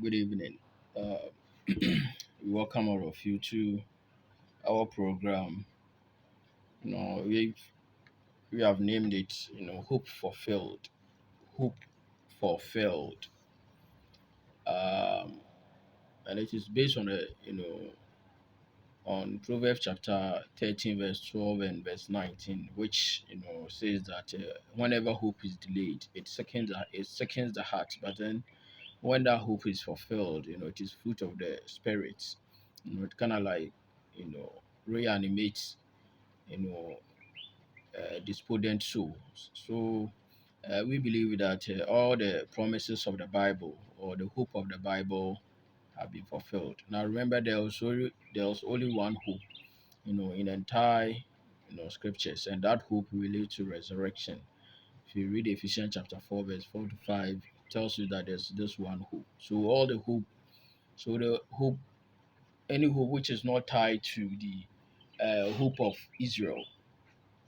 good evening. We welcome all of you to our program. We have named it, Hope Fulfilled. Hope Fulfilled. Um, and it is based on on Proverbs chapter 13, verse 12 and verse 19, which says that whenever hope is delayed, it seconds the heart, but then when that hope is fulfilled, it is fruit of the spirit. It kind of like, reanimates, you know, despondent souls. So we believe that all the promises of the Bible or the hope of the Bible have been fulfilled. Now remember, there was only one hope, in the entire, scriptures, and that hope relates to resurrection. If you read Ephesians chapter 4, verse 4 to 5, it tells you that there's this one hope. So the hope, any hope which is not tied to the hope of Israel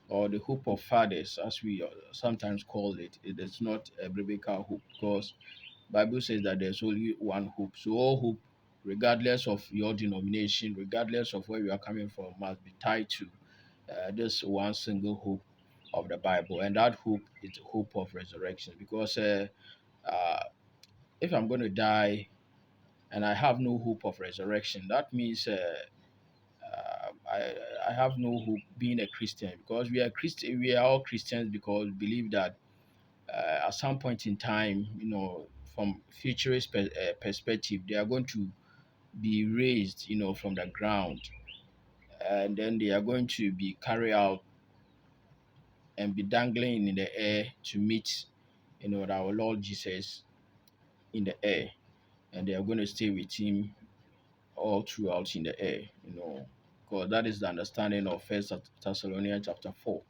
or the hope of fathers, as we sometimes call it, it is not a biblical hope because Bible says that there's only one hope. So all hope, regardless of your denomination, regardless of where you are coming from, must be tied to this one single hope of the Bible, and that hope is the hope of resurrection. Because uh, if I'm going to die and I have no hope of resurrection, that means I have no hope being a Christian, because we are Christian. We are all Christians because we believe that at some point in time, from futurist perspective, they are going to be raised, from the ground, and then they are going to be carried out and be dangling in the air to meet, our Lord Jesus in the air, and they are going to stay with Him all throughout in the air, because that is the understanding of First Thessalonians chapter 4.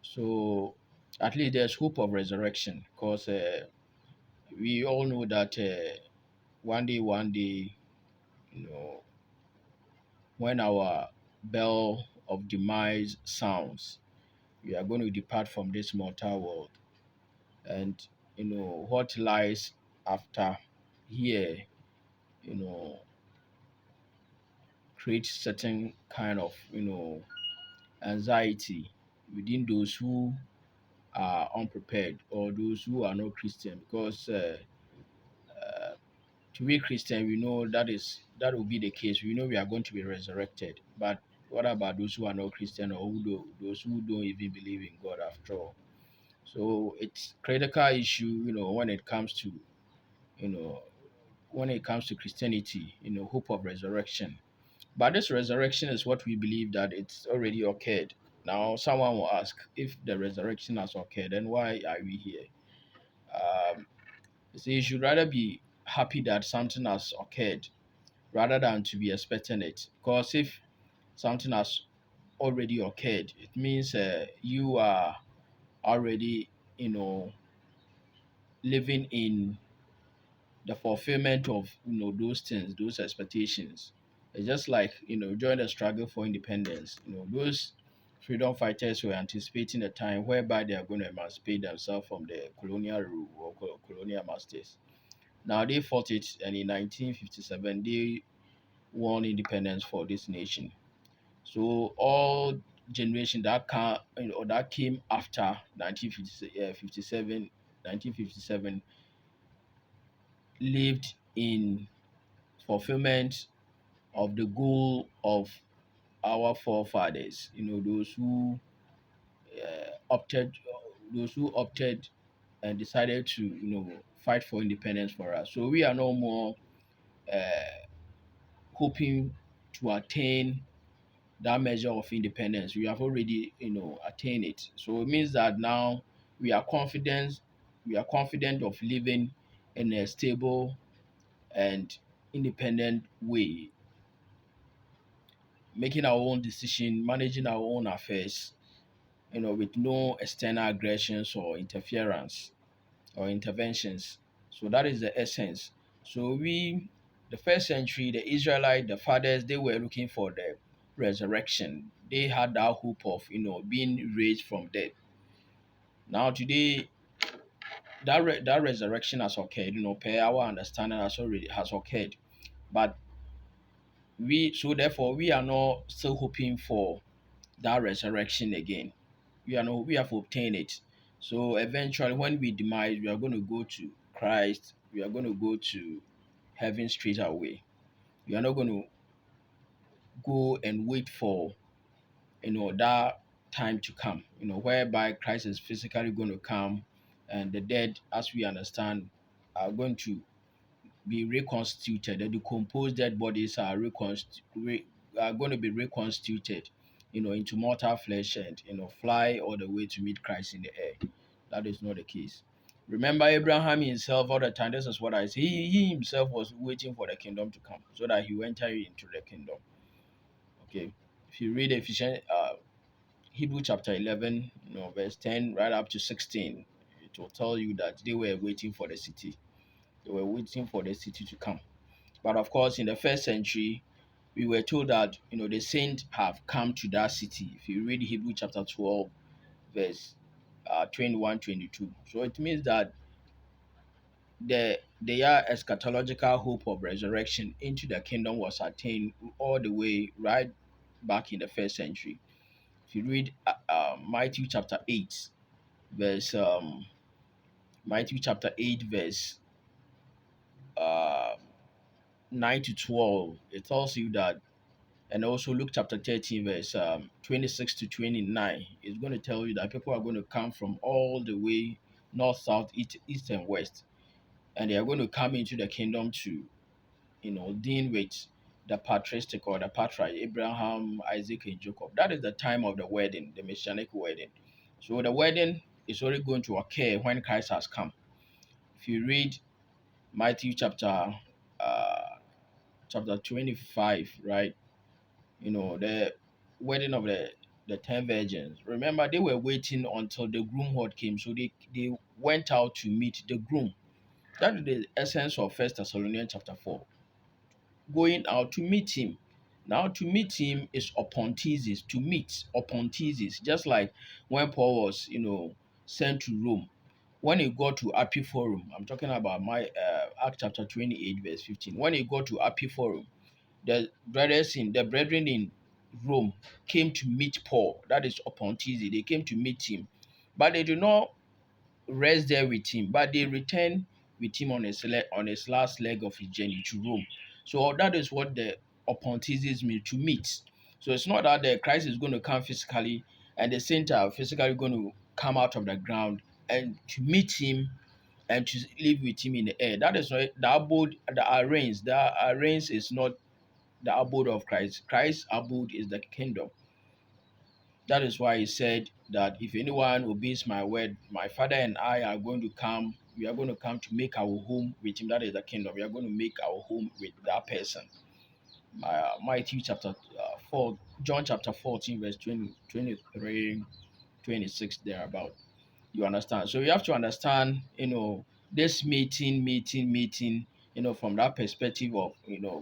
So at least there's hope of resurrection, because we all know that one day, you know, when our bell of demise sounds, we are going to depart from this mortal world, and what lies after here, you know, creates certain kind of anxiety within those who are unprepared or those who are not Christian, because to be Christian, we know that will be the case. We know we are going to be resurrected. But what about those who are not Christian, or those who don't even believe in God after all? So it's critical issue, when it comes to you know Christianity, hope of resurrection. But this resurrection is what we believe that it's already occurred. Now, someone will ask, if the resurrection has occurred, then why are we here? Um, so you should rather be happy that something has occurred rather than to be expecting it. Because if something has already occurred, it means you are already, you know, living in the fulfillment of those things, those expectations. It's just like during the struggle for independence, those freedom fighters were anticipating a time whereby they are going to emancipate themselves from the colonial rule or colonial masters. Now they fought it, and in 1957 they won independence for this nation. So all generation that came after 1957, 1957 lived in fulfillment of the goal of our forefathers. Opted, those who opted and decided to fight for independence for us. So we are no more uh, hoping to attain that measure of independence. We have already attained it. So it means that now we are confident we are confident of living in a stable and independent way, making our own decision, managing our own affairs, with no external aggressions or interference or interventions. So that is the essence. So the first century, the Israelite, the fathers, they were looking for the resurrection. They had that hope of being raised from death. Now today, that resurrection has occurred. Per our understanding, has occurred. But therefore we are not still hoping for that resurrection again. We have obtained it. So eventually, when we demise, we are going to go to Christ. We are going to go to heaven straight away. We are not going to go and wait for that time to come. Whereby Christ is physically going to come, and the dead, as we understand, are going to be reconstituted. The decomposed dead bodies are going to be reconstituted, into mortal flesh and fly all the way to meet Christ in the air. That is not the case. Remember Abraham himself all the time. This is what I say. He himself was waiting for the kingdom to come so that he will enter into the kingdom. Okay. If you read Hebrew chapter 11, verse 10 right up to 16, it will tell you that they were waiting for the city. They were waiting for the city to come. But of course, in the first century, we were told that the saints have come to that city. If you read Hebrew chapter 12, verse 21, 22. So it means that their eschatological hope of resurrection into the kingdom was attained all the way right back in the first century. If you read Matthew chapter 8, verse Matthew chapter 8, verse uh, 9 to 12, it tells you that. And also Luke chapter 13, verse 26 to 29 is going to tell you that people are going to come from all the way north, south, east and west. And they are going to come into the kingdom to, deal with the patristic or the patriarch, Abraham, Isaac, and Jacob. That is the time of the wedding, the messianic wedding. So the wedding is only going to occur when Christ has come. If you read Matthew uh, chapter 25, right? The wedding of the 10 virgins. Remember, they were waiting until the groomherd came, so they went out to meet the groom. That is the essence of First Thessalonians chapter 4. Going out to meet him. Now, to meet him is upon thesis, to meet upon thesis, just like when Paul was, sent to Rome. When he got to Apiforum, I'm talking about my Act chapter 28, verse 15. When he got to Apiforum, the brethren in Rome came to meet Paul. That is upon Tuesday. They came to meet him, but they did not rest there with him. But they returned with him on his last leg of his journey to Rome. So that is what the upon Tuesdays mean, to meet. So it's not that the Christ is going to come physically and the saints are physically going to come out of the ground and to meet him and to live with him in the air. That is not the abode, the arraigns. The arraigns is not the abode of Christ. Christ's abode is the kingdom. That is why he said that if anyone obeys my word, my Father and I are going to come. We are going to come to make our home with him. That is the kingdom. We are going to make our home with that person. Matthew chapter 4, John chapter 14, verse 20, 23, 26, thereabout. You understand? So you have to understand, this meeting, from that perspective of,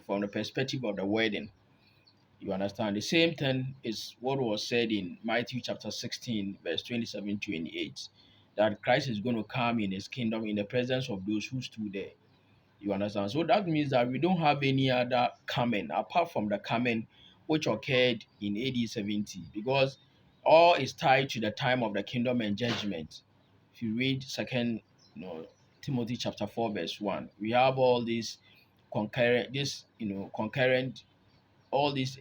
from the perspective of the wedding. You understand? The same thing is what was said in Matthew chapter 16, verse 27, 28, that Christ is going to come in his kingdom in the presence of those who stood there. You understand? So that means that we don't have any other coming apart from the coming which occurred in AD 70, because all is tied to the time of the kingdom and judgment. If you read second, Timothy chapter 4, verse 1, we have all these concurrent all these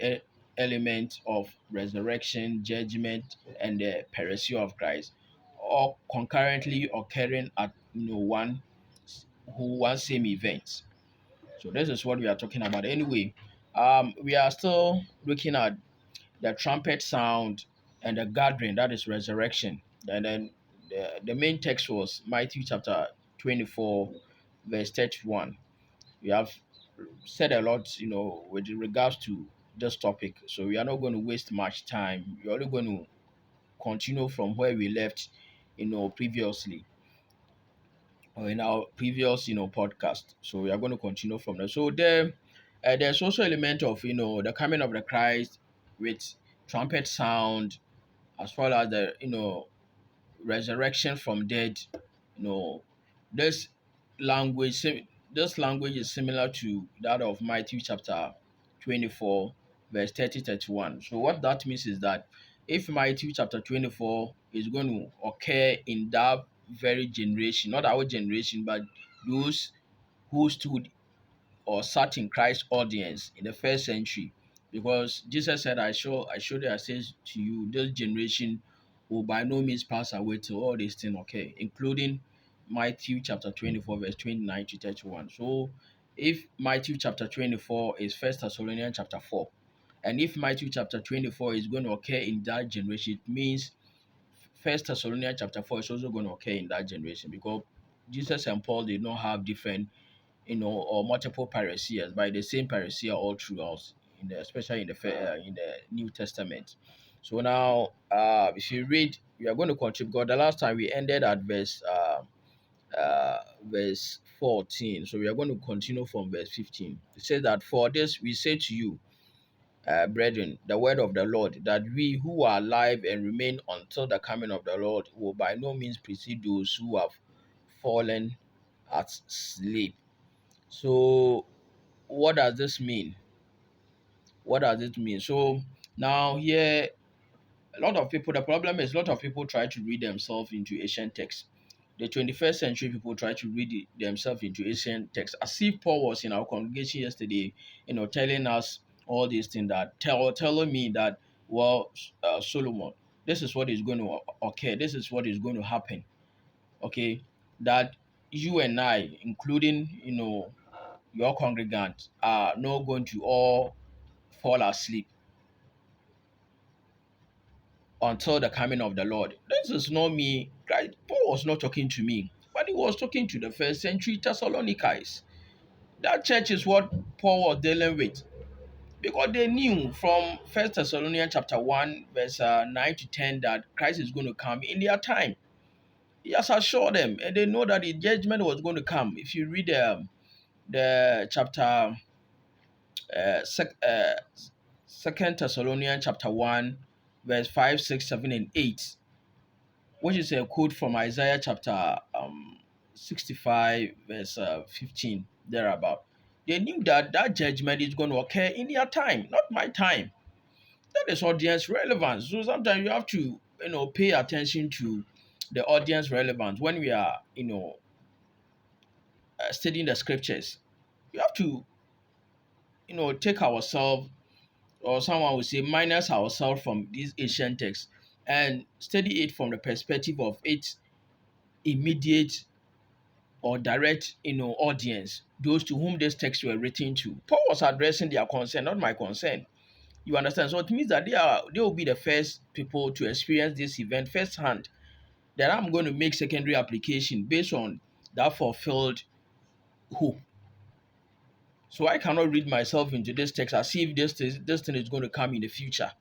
elements of resurrection, judgment, and the parousia of Christ, all concurrently occurring at one same event. So this is what we are talking about. Anyway, we are still looking at the trumpet sound and the gathering, that is resurrection. And then the main text was Matthew chapter 24, verse 31. We have said a lot, with regards to this topic. So we are not going to waste much time. We're only going to continue from where we left, previously, or in our previous, podcast. So we are going to continue from there. So there's also element of, the coming of the Christ with trumpet sound, as well as the, resurrection from dead, you know, This this language is similar to that of Matthew chapter 24, verse 30 31. So what that means is that if Matthew chapter 24 is going to occur in that very generation, not our generation, but those who stood or sat in Christ's audience in the first century, because Jesus said, I surely I say to you, this generation will by no means pass away till all these things okay, including Matthew chapter 24, verse 29 to 31. So if Matthew chapter 24 is First Thessalonians chapter 4, and if Matthew chapter 24 is going to occur in that generation, it means First Thessalonians chapter 4 is also going to occur in that generation, because Jesus and Paul did not have different, or multiple parasias by the same parousia all throughout, especially in the New Testament. So now, if you read, we are going to contribute. God, the last time we ended at verse 14, so we are going to continue from verse 15. It says that for this we say to you, brethren, the word of the Lord, that we who are alive and remain until the coming of the Lord will by no means precede those who have fallen at sleep. So what does this mean? What does it mean? So now here, a lot of people, the problem is a lot of people try to read themselves into ancient texts. The 21st century people try to read themselves into ancient texts, as if Paul was in our congregation yesterday, telling us all these things, telling me that, well, Solomon, this is what is going to occur, this is what is going to happen, okay, that you and I, including, your congregants, are not going to all fall asleep until the coming of the Lord. This is not me. Christ, Paul was not talking to me, but he was talking to the first century Thessalonians. That church is what Paul was dealing with, because they knew from First Thessalonians chapter 1, verse 9 to 10, that Christ is going to come in their time. He has assured them, and they know that the judgment was going to come. If you read the chapter, uh, sec, uh, Second Thessalonians chapter 1, verse 5, 6, 7, and 8, which is a quote from Isaiah chapter 65, verse 15, thereabout. They knew that that judgment is going to occur in their time, not my time. That is audience relevance. So sometimes you have to, pay attention to the audience relevance when we are, studying the scriptures. You have to, take ourselves, or someone would say, minus ourselves from these ancient texts and study it from the perspective of its immediate or direct, audience, those to whom this text were written to. Paul was addressing their concern, not my concern. You understand? So it means that they will be the first people to experience this event firsthand. That I'm going to make secondary application based on that fulfilled hope. So I cannot read myself into this text as if this thing is going to come in the future.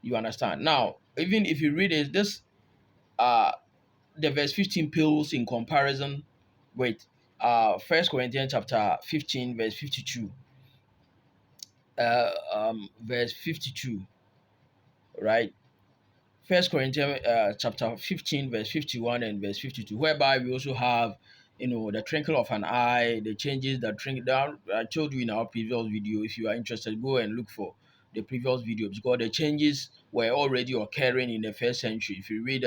You understand? Now, even if you read it, this uh the verse 15 pales in comparison with First Corinthians chapter 15, verse 52, verse 52, right? First Corinthians chapter 15, verse 51 and verse 52, whereby we also have, the twinkle of an eye, the changes that twinkle down. I told you in our previous video. If you are interested, go and look for the previous video, because the changes were already occurring in the first century. If you read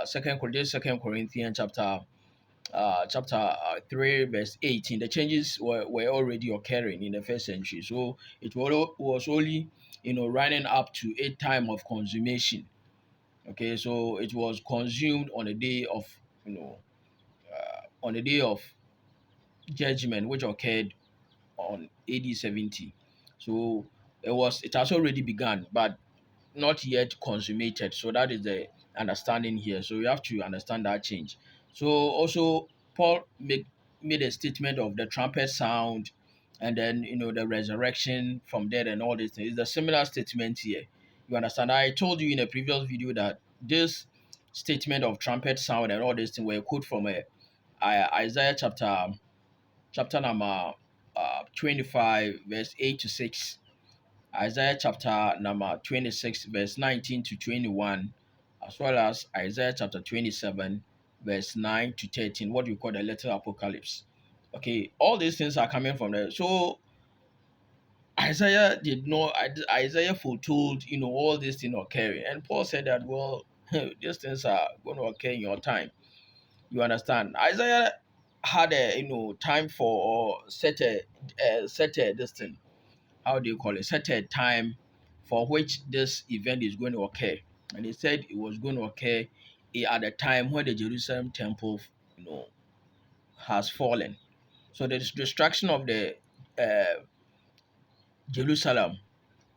Second Corinthians chapter 3, verse 18, the changes were already occurring in the first century. So it was only, running up to a time of consummation. Okay, so it was consumed on the day of, on the day of judgment, which occurred on AD 70. So it has already begun, but not yet consummated. So that is the understanding here. So you have to understand that change. So also Paul made a statement of the trumpet sound, and then, the resurrection from dead and all these things. It's a similar statement here. You understand? I told you in a previous video that this statement of trumpet sound and all these things were a quote from Isaiah chapter number 25, verse 8 to 6. Isaiah chapter number 26, verse 19 to 21, as well as Isaiah chapter 27, verse 9 to 13, what we call the little apocalypse. Okay, all these things are coming from there. So Isaiah did not, Isaiah foretold, all these things occurring. And Paul said that, well, these things are going to occur in your time. You understand? Isaiah had a, time for, or set a, this thing, how do you call it, set a time for which this event is going to occur. And he said it was going to occur at the time when the Jerusalem temple, you know, has fallen. So the destruction of the uh, Jerusalem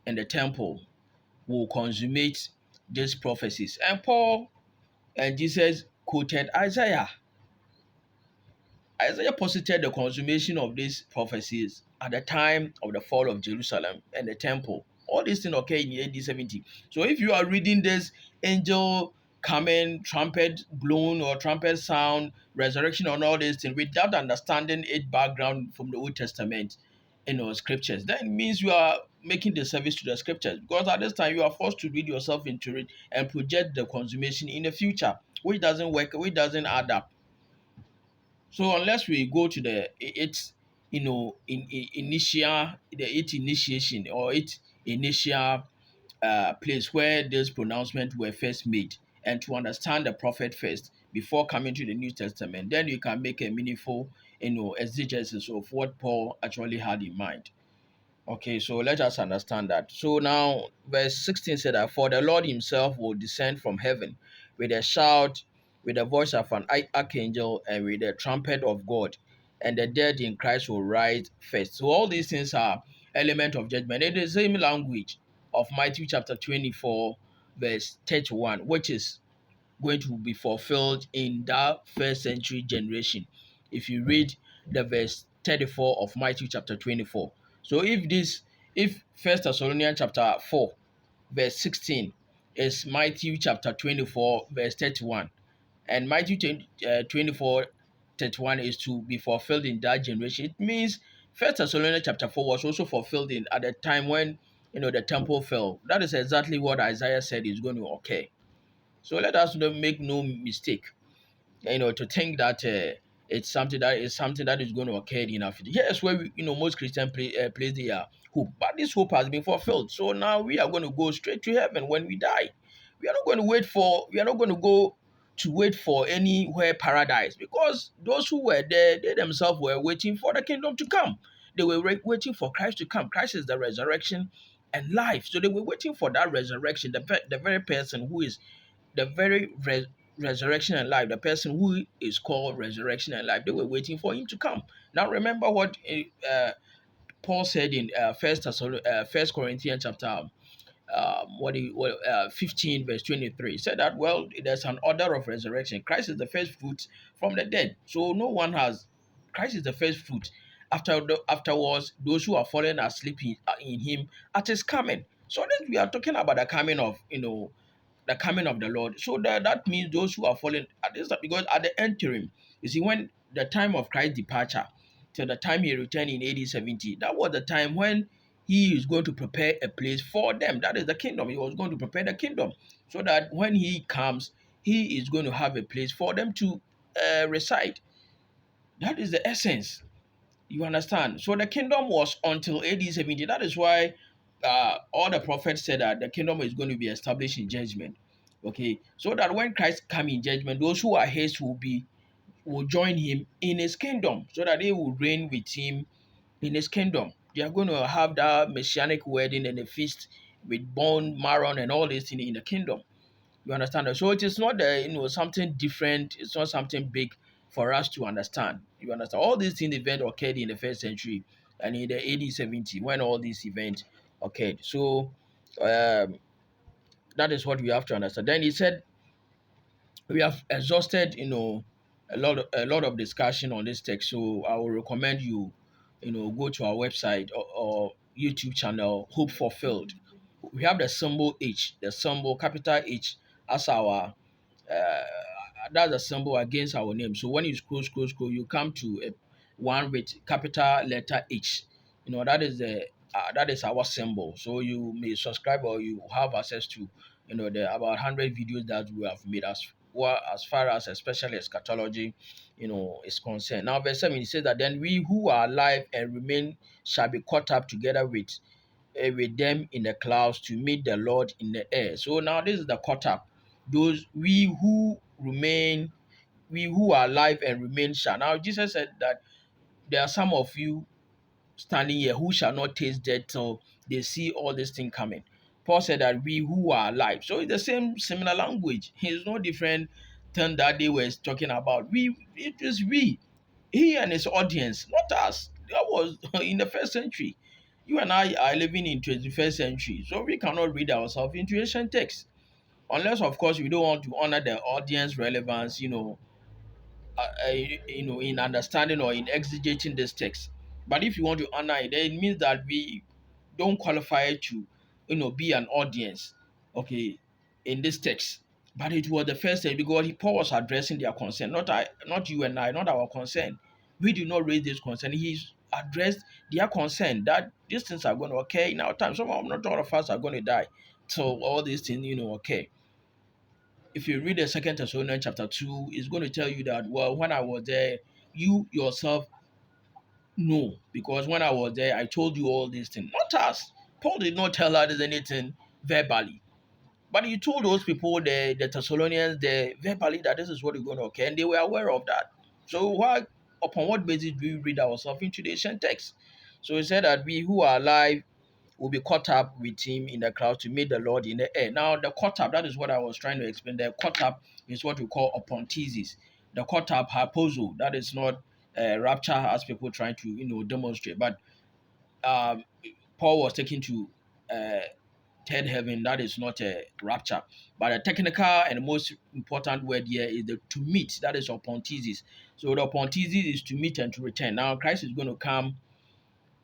and the temple will consummate these prophecies. And Paul and Jesus quoted Isaiah. Isaiah posited the consummation of these prophecies at the time of the fall of Jerusalem and the temple. All these things occurred in AD 70. So if you are reading this angel coming, trumpet blown or trumpet sound, resurrection and all these things without understanding its background from the Old Testament, scriptures, then it means you are making the service to the scriptures, because at this time you are forced to read yourself into it and project the consummation in the future, which doesn't work, which doesn't add up. So unless we go to the its initial the its initiation or its initial place where this pronouncement were first made, and to understand the prophet first before coming to the New Testament, then you can make a meaningful exegesis of what Paul actually had in mind. Okay, so let us understand that. So now, verse 16 said that, for the Lord himself will descend from heaven with a shout, with the voice of an archangel, and with the trumpet of God, and the dead in Christ will rise first. So all these things are element of judgment. It is the same language of Matthew chapter 24, verse 31, which is going to be fulfilled in that first century generation. If you read the verse 34 of Matthew chapter 24. So if First Thessalonians chapter 4, verse 16 is Matthew chapter 24, verse 31, and Matthew 24, 31 is to be fulfilled in that generation, it means First Thessalonians chapter 4 was also fulfilled in at the time when the temple fell. That is exactly what Isaiah said is going to occur. So let us not make no mistake, to think that it's something that is going to occur in our future. Yes, where most Christians place their hope, but this hope has been fulfilled. So now we are going to go straight to heaven when we die. We are not going to wait for. We are not going to go to wait for anywhere paradise, because those who were there, they themselves were waiting for the kingdom to come. They were waiting for Christ to come. Christ is the resurrection and life. So they were waiting for that resurrection, the very person who is the very resurrection and life, the person who is called resurrection and life, they were waiting for him to come. Now remember what Paul said in First Corinthians chapter 15 verse 23. He said that, well, there's an order of resurrection. Christ is the first fruit from the dead. So no one has, Christ is the first fruit. Afterwards, those who are fallen asleep in him at his coming. So then we are talking about the coming of the Lord. So that means those who are fallen at this time, because at the interim, you see, when the time of Christ's departure till the time he returned in AD 70, that was the time when he is going to prepare a place for them. That is the kingdom. He was going to prepare the kingdom so that when he comes, he is going to have a place for them to reside. That is the essence. You understand? So the kingdom was until AD 70. That is why all the prophets said that the kingdom is going to be established in judgment. Okay, so that when Christ come in judgment, those who are his will join him in his kingdom, so that they will reign with him in his kingdom. They are going to have that messianic wedding and a feast with bone, marrow, and all these things in the kingdom. You understand that? So it is not something different. It's not something big for us to understand. You understand? All these things event occurred in the first century and in the AD 70 when all these events occurred. So um, that is what we have to understand. Then he said we have exhausted a lot of discussion on this text. So I will recommend you go to our website or YouTube channel, Hope Fulfilled. We have the symbol H, the symbol capital H as our uh, that's a symbol against our name. So when you scroll, you come to one with capital letter H. That is our symbol. So you may subscribe or you have access to the about 100 videos that we have made us. well, as far as especially eschatology, is concerned. Now, verse 7, it says that then we who are alive and remain shall be caught up together with them in the clouds to meet the Lord in the air. So now this is the caught up. Those we who are alive and remain shall. Now Jesus said that there are some of you standing here who shall not taste death till they see all this thing coming. Paul said that we who are alive. So it's the same similar language. It's no different than that they were talking about. It is we, he and his audience, not us. That was in the first century. You and I are living in 21st century, so we cannot read ourselves into ancient text. Unless, of course, we don't want to honor the audience relevance, in understanding or in exegeting this text. But if you want to honor it, then it means that we don't qualify to, be an audience, okay, in this text. But it was the first thing because Paul was addressing their concern, not you and I, not our concern. We do not raise this concern. He's addressed their concern that these things are going to occur in our time. Some of not all of us are going to die. So all these things, occur. If you read the Second Thessalonians chapter 2, it's going to tell you that, well, when I was there, you yourself know, because when I was there, I told you all these things. Not us. Paul did not tell us anything verbally, but he told those people, the Thessalonians, verbally that this is what is going to occur, and they were aware of that. So why, upon what basis do we read ourselves into the ancient text? So he said that we who are alive will be caught up with him in the clouds to meet the Lord in the air. Now, the caught up, that is what I was trying to explain. The caught up is what we call apontesis. The caught up hypozo, that is not rapture as people trying to, demonstrate. But um, Paul was taken to uh, third heaven. That is not a rapture. But the technical and most important word here is the to meet. That is apontesis. So the apontesis is to meet and to return. Now, Christ is going to come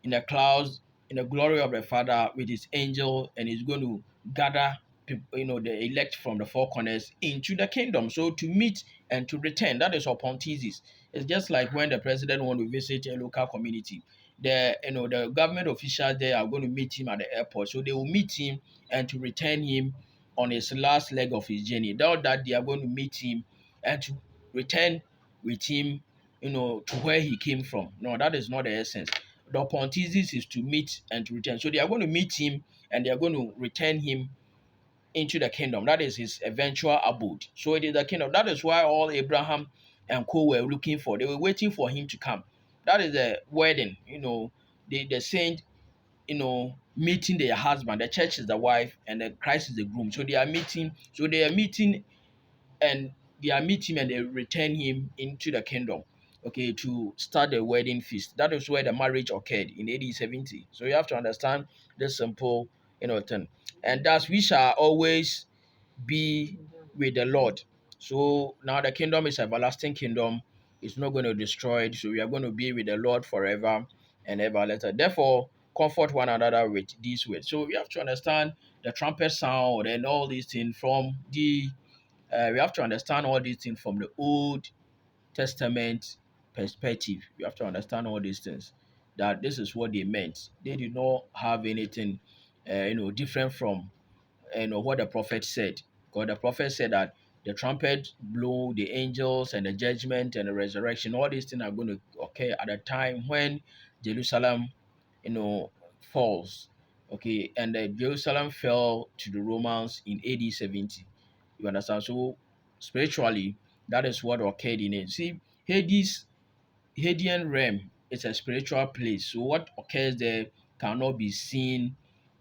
in the clouds, in the glory of the Father with his angel, and he's going to gather people, the elect from the four corners into the kingdom. So to meet and to return, that is upon thesis. It's just like when the president want to visit a local community. The government officials there are going to meet him at the airport. So they will meet him and to return him on his last leg of his journey. That they are going to meet him and to return with him, to where he came from. No, that is not the essence. The Pontisis is to meet and to return. So they are going to meet him and they are going to return him into the kingdom. That is his eventual abode. So it is the kingdom. That is why all Abraham and co were looking for. They were waiting for him to come. That is the wedding. The saint, meeting their husband. The church is the wife and the Christ is the groom. So they are meeting. So they are meeting and they meet him and they return him into the kingdom, okay, to start the wedding feast. That is where the marriage occurred in AD 70. So you have to understand this simple, thing. And thus we shall always be with the Lord. So now the kingdom is everlasting kingdom. It's not going to destroy it. So we are going to be with the Lord forever and ever later. Therefore, comfort one another with these words. So we have to understand the trumpet sound and all these things from we have to understand all these things from the Old Testament perspective. We have to understand all these things. That this is what they meant. They did not have anything, different from what the prophet said. Because the prophet said that the trumpet blow, the angels, and the judgment and the resurrection. All these things are going to occur at a time when Jerusalem, falls. Okay, and Jerusalem fell to the Romans in AD 70. You understand? So spiritually, that is what occurred in it. See, Hadean realm is a spiritual place. So what occurs there cannot be seen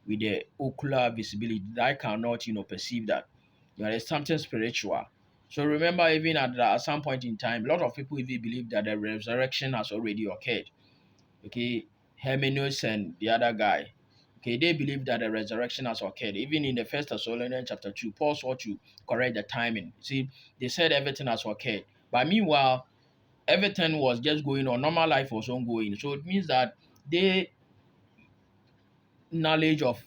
with the ocular visibility. I cannot, perceive that. There is something spiritual. So remember, even at some point in time, a lot of people even believe that the resurrection has already occurred. Okay, Hermeneus and the other guy. Okay, they believe that the resurrection has occurred. Even in the First Thessalonians chapter 2, Paul sought to correct the timing. See, they said everything has occurred. But meanwhile, everything was just going on. Normal life was ongoing. So it means that their knowledge of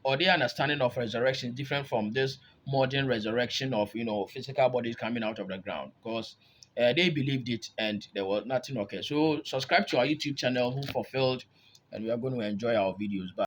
or their understanding of resurrection is different from this modern resurrection of physical bodies coming out of the ground because they believed it and there was nothing okay. So subscribe to our YouTube channel Who Fulfilled, and we are going to enjoy our videos. Bye.